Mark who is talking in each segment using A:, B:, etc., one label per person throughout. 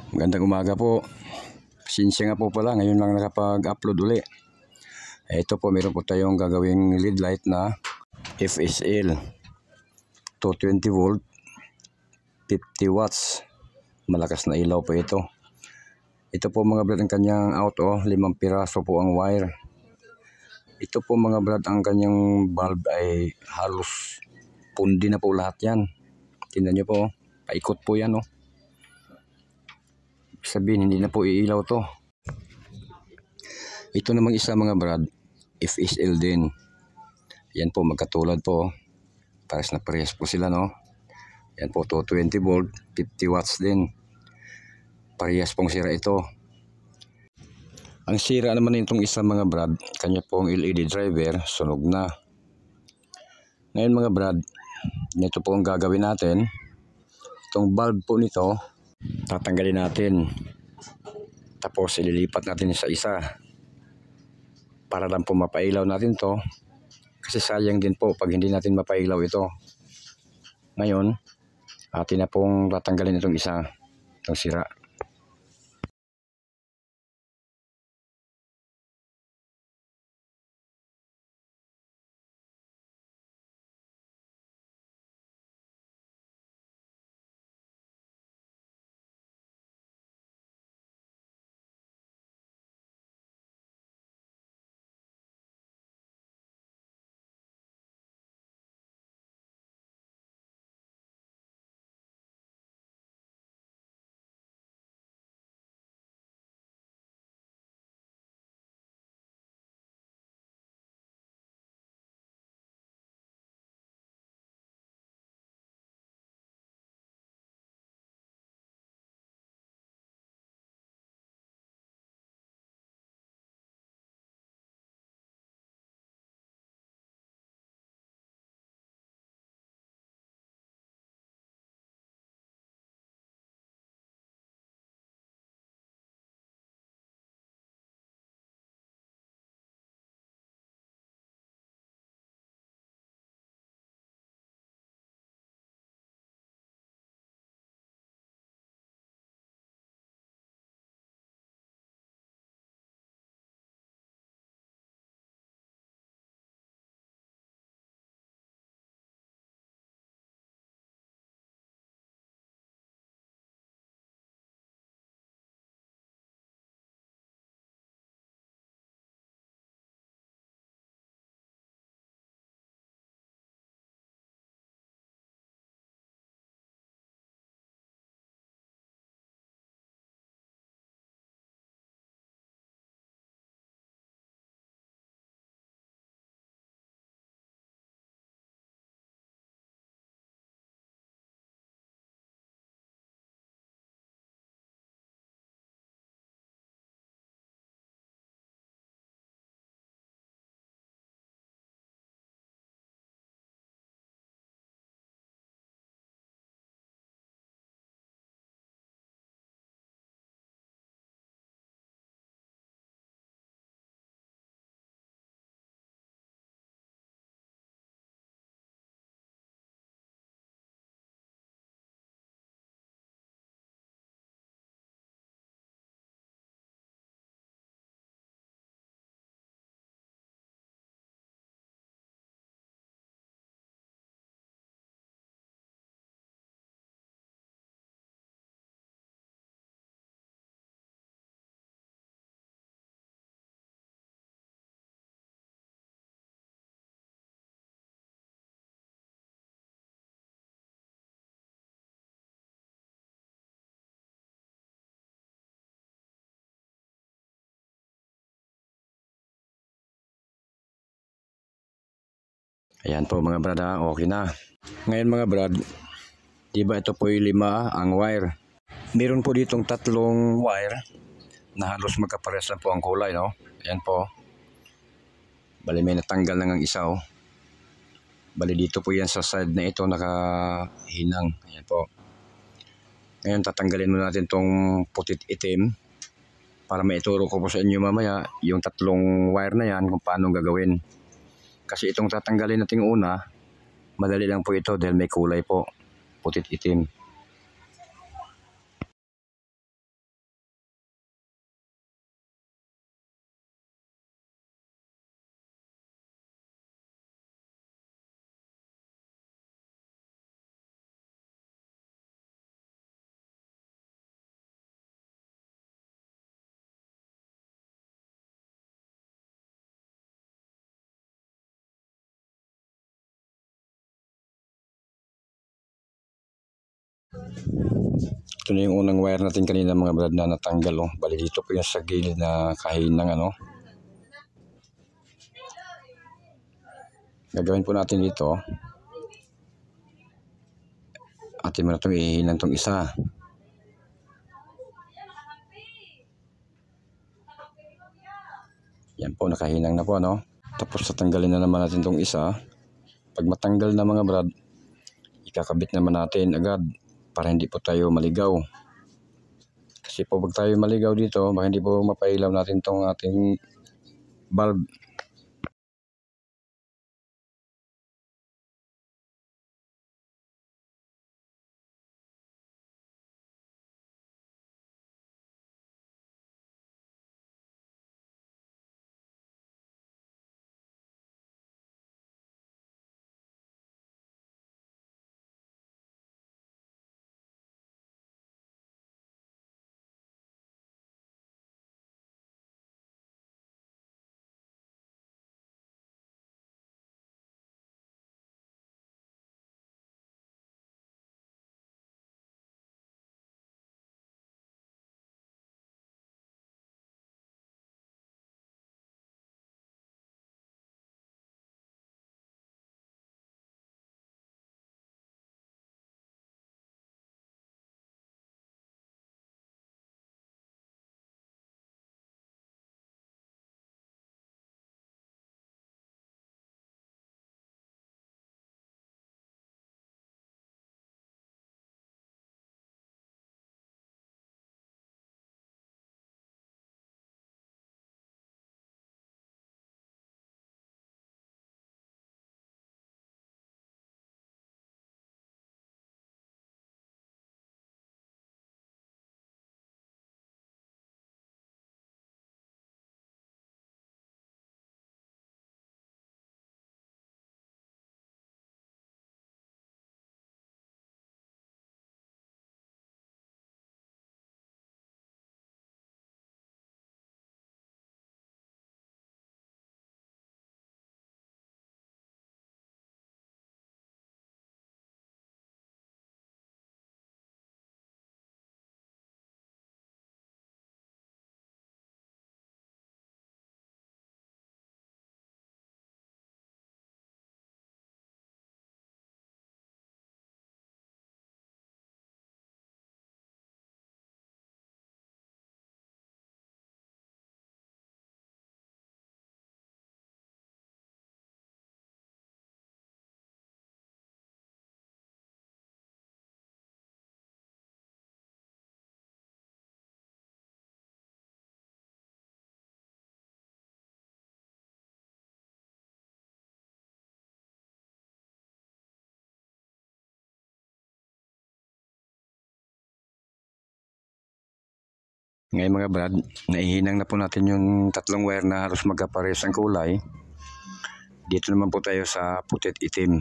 A: Magandang umaga po. Pasensya nga po pala, ngayon lang nakapag-upload uli. Ito po, meron po tayong gagawing LED light na FSL 220 volt 50 watts. Malakas na ilaw po ito. Ito po mga brad ang kanyang out, 5 piraso po ang wire. Ito po mga brad ang kanyang bulb ay halos pundi na po lahat yan. Tingnan nyo po, paikot po yan. Sabihin hindi na po iilaw to. Ito namang isa mga brad, FSL din. Yan po magkatulad po. Pares na pares po sila, no. Yan po 220 volt 50 watts din. Parehas pong sira ito. Ang sira naman itong isa mga brad, kanya pong LED driver sunog na. Ngayon mga brad, ito po ang gagawin natin. Itong bulb po nito tatanggalin natin, tapos ililipat natin sa isa para lang po mapailaw natin to, kasi sayang din po pag hindi natin mapailaw ito. Ngayon atin na pong tatanggalin itong isa, itong sira. Ayan po mga brad, okay na. Ngayon mga brad, diba ito po yung 5 ang wire. Meron po ditong 3 wire na halos magkapares lang po ang kulay, no. Ayan po. Bali may natanggal lang ang isa, Bali dito po yan sa side na ito nakahinang. Ayan po. Ngayon tatanggalin muna natin tong putit itim para maituro ko po sa inyo mamaya yung 3 wire na yan kung paano gagawin. Kasi itong tatanggalin natin una, madali lang po ito dahil may kulay po, putit itim. Ito na yung unang wire natin kanina mga brad na natanggal. Oh. Bali dito po yung sa gilid na kahinang ano. Gagawin po natin dito. Atin mo na itong ihihinan itong isa. Yan po, nakahinang na po ano. Tapos tatanggalin na naman natin itong isa. Pag matanggal na mga brad, ikakabit naman natin agad para hindi po tayo maligaw. Kasi po pag tayo maligaw dito, baka hindi po mapailaw natin itong ating bulb. Ngayon mga brad, naihinang na po natin yung tatlong wire na halos magkapares ang kulay. Dito naman po tayo sa putit itim.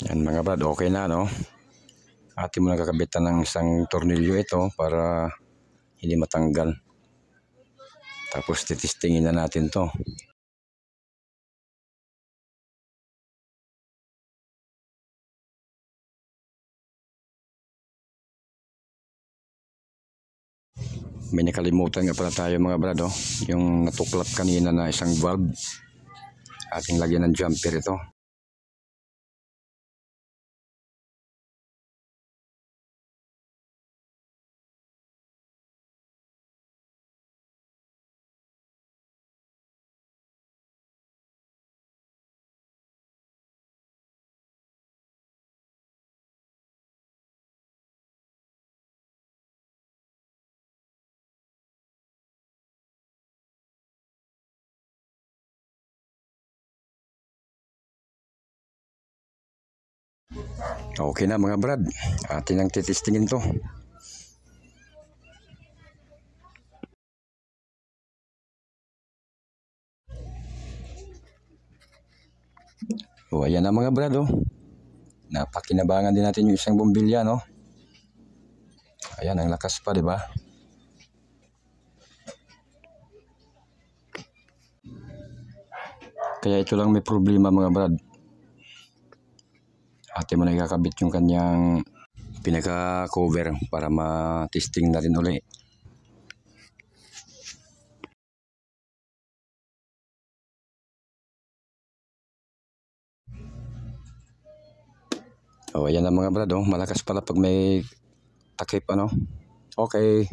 A: Yan mga brad, okay na no. Atin mo na kakabitan ng isang tornilyo ito para hindi matanggal. Tapos titistingin na natin to. May nakalimutan nga pala tayo mga brad, oh. Yung natuklat kanina na isang valve. Ating lagyan ng jumper ito. Okay na mga brad, atin ang titistingin to. O ayan na mga brad, oh. Napakinabangan din natin yung isang bombilya, no? Ayan, ang lakas pa, di ba? Kaya ito lang may problema mga brad. Ate mo na ikakabit yung kanyang pinaka-cover para ma-testing na rin uli. O ayan na mga brad, oh. Malakas pala pag may takip, ano? Okay.